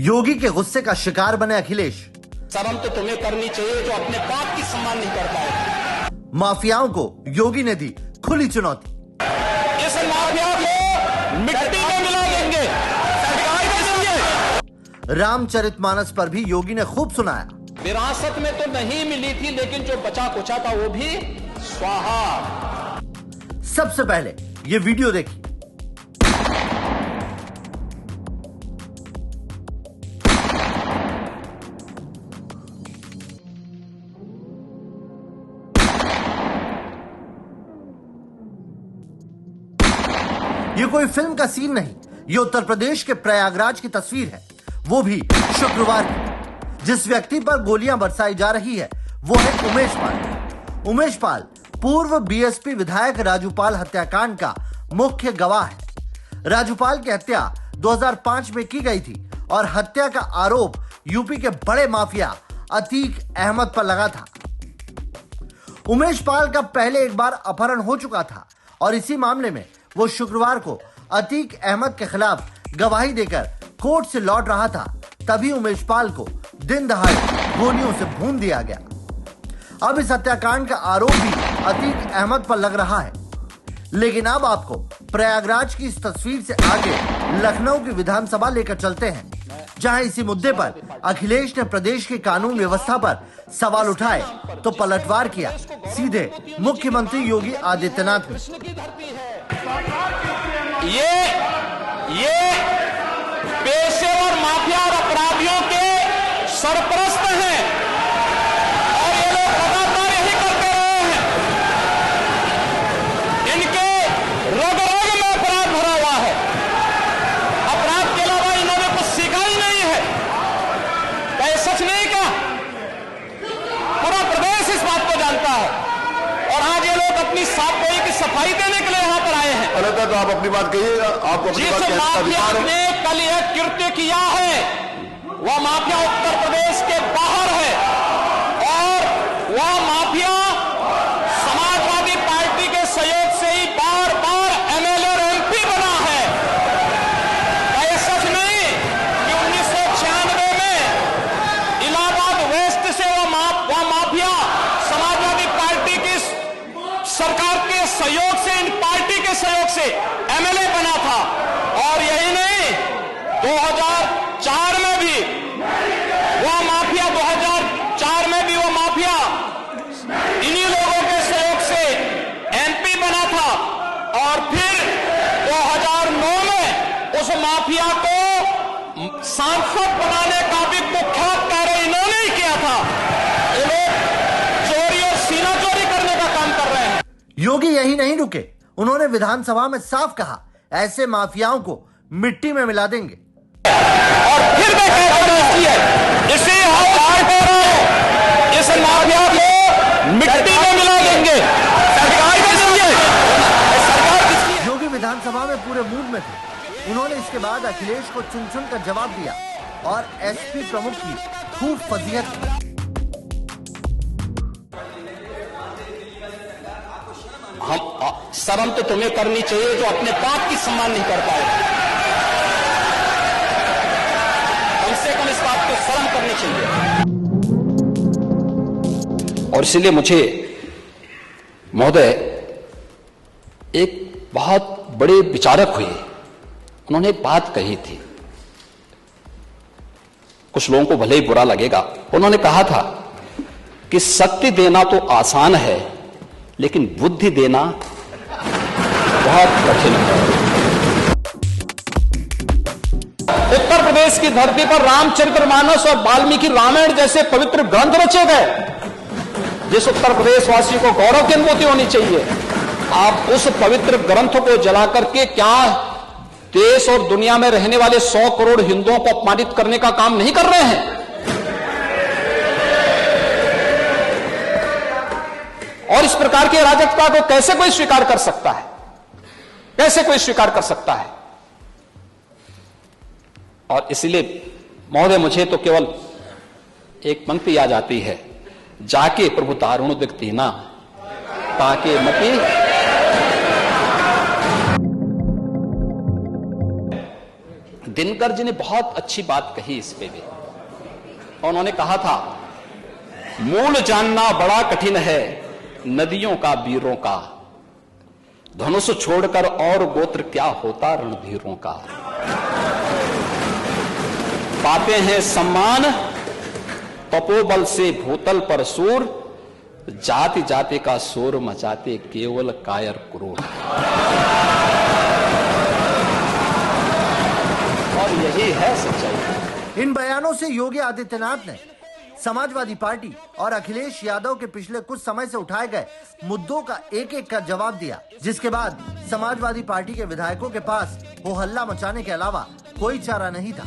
योगी के गुस्से का शिकार बने अखिलेश। शर्म तो तुम्हें करनी चाहिए जो अपने बाप की सम्मान नहीं कर पाए। माफियाओं को योगी ने दी खुली चुनौती। इस माफिया को मिट्टी में मिला देंगे। रामचरितमानस पर भी योगी ने खूब सुनाया। विरासत में तो नहीं मिली थी, लेकिन जो बचा कुचा था वो भी स्वाहा। सबसे पहले ये वीडियो देखिए। ये कोई फिल्म का सीन नहीं, ये उत्तर प्रदेश के प्रयागराज की तस्वीर है, वो भी शुक्रवार की। जिस व्यक्ति पर गोलियां बरसाई जा रही है वो है उमेश पाल। उमेश पाल पूर्व बीएसपी विधायक राजूपाल हत्याकांड का मुख्य गवाह है। राजूपाल की हत्या 2005 में की गई थी और हत्या का आरोप यूपी के बड़े माफिया अतीक अहमद पर लगा था। उमेश पाल का पहले एक बार अपहरण हो चुका था और इसी मामले में वो शुक्रवार को अतीक अहमद के खिलाफ गवाही देकर कोर्ट से लौट रहा था। तभी उमेश पाल को दिन दहाड़े गोलियों से भून दिया गया। अब इस हत्याकांड का आरोप भी अतीक अहमद पर लग रहा है। लेकिन अब आपको प्रयागराज की इस तस्वीर से आगे लखनऊ की विधानसभा लेकर चलते हैं, जहां इसी मुद्दे पर अखिलेश ने प्रदेश की कानून व्यवस्था पर सवाल उठाए तो पलटवार किया सीधे मुख्यमंत्री योगी आदित्यनाथ ने। ये पेशेवर माफिया और अपराधियों के सरपरस्त हैं और ये लोग लगातार यही करते रहे हैं। इनके रग रग में अपराध भरा हुआ है। अपराध के अलावा इन्होंने कुछ सीखा ही नहीं है। क्या ये सच नहीं का? पूरा प्रदेश इस बात को जानता है और आज ये लोग अपनी साफ गोई की सफाई देने के लिए यहां पर आए हैं। तो आप अपनी बात कहिएगा। आपको अपनी बात कहने का अधिकार है। ने कल यह कृत्य किया है वह माफिया उत्तर प्रदेश के बाहर है और वह माफिया समाजवादी पार्टी के सहयोग से ही बार बार एमएलए और एमपी बना है। क्या यह सच नहीं कि 1996 में इलाहाबाद वेस्ट से वह माफिया समाजवादी पार्टी की सरकार के सहयोग से, इन पार्टी के सहयोग से एमएलए बना था। और यही नहीं, 2004 में भी वह माफिया 2004 में भी वह माफिया इन्हीं लोगों के सहयोग से एमपी बना था और फिर 2009 में उस माफिया को सांसद बनाने का भी कुख्यात कार्य इन्होंने ही किया था। ये लोग चोरी और सीना चोरी करने का काम कर रहे हैं। योगी यही नहीं रुके, उन्होंने विधानसभा में साफ कहा ऐसे माफियाओं को मिट्टी में मिला देंगे। और फिर मैं इसी इस माफिया को मिट्टी में मिला देंगे। योगी विधानसभा में पूरे मूड में थे। उन्होंने इसके बाद अखिलेश को चुन चुन कर जवाब दिया और एसपी प्रमुख की खूब फजीहत की। शर्म तो तुम्हें करनी चाहिए जो अपने बाप की सम्मान नहीं कर पाए। कम से कम इस बात को शर्म करनी चाहिए। और इसलिए मुझे महोदय एक बहुत बड़े विचारक हुए, उन्होंने एक बात कही थी, कुछ लोगों को भले ही बुरा लगेगा। उन्होंने कहा था कि शक्ति देना तो आसान है लेकिन बुद्धि देना बहुत कठिन है। उत्तर प्रदेश की धरती पर रामचरितमानस और वाल्मीकि रामायण जैसे पवित्र ग्रंथ रचे गए, जिस उत्तर प्रदेश वासियों को गौरव की अनुभूति होनी चाहिए। आप उस पवित्र ग्रंथ को जला करके क्या देश और दुनिया में रहने वाले 100 करोड़ हिंदुओं को अपमानित करने का काम नहीं कर रहे हैं? और इस प्रकार की अराजकता को कैसे कोई स्वीकार कर सकता है? कैसे कोई स्वीकार कर सकता है? और इसलिए महोदय मुझे तो केवल एक पंक्ति याद आती है, जाके प्रभु तारुण दिखती ना ताके मती। दिनकर जी ने बहुत अच्छी बात कही इस पे भी। उन्होंने कहा था, मूल जानना बड़ा कठिन है नदियों का वीरों का, धनुष छोड़कर और गोत्र क्या होता रणधीरों का। पाते हैं सम्मान तपोबल से भूतल पर सूर, जाति जाति का शोर मचाते केवल कायर क्रूर। और यही है सच्चाई। इन बयानों से योगी आदित्यनाथ ने समाजवादी पार्टी और अखिलेश यादव के पिछले कुछ समय से उठाए गए मुद्दों का एक एक का जवाब दिया, जिसके बाद समाजवादी पार्टी के विधायकों के पास हो हल्ला मचाने के अलावा कोई चारा नहीं था।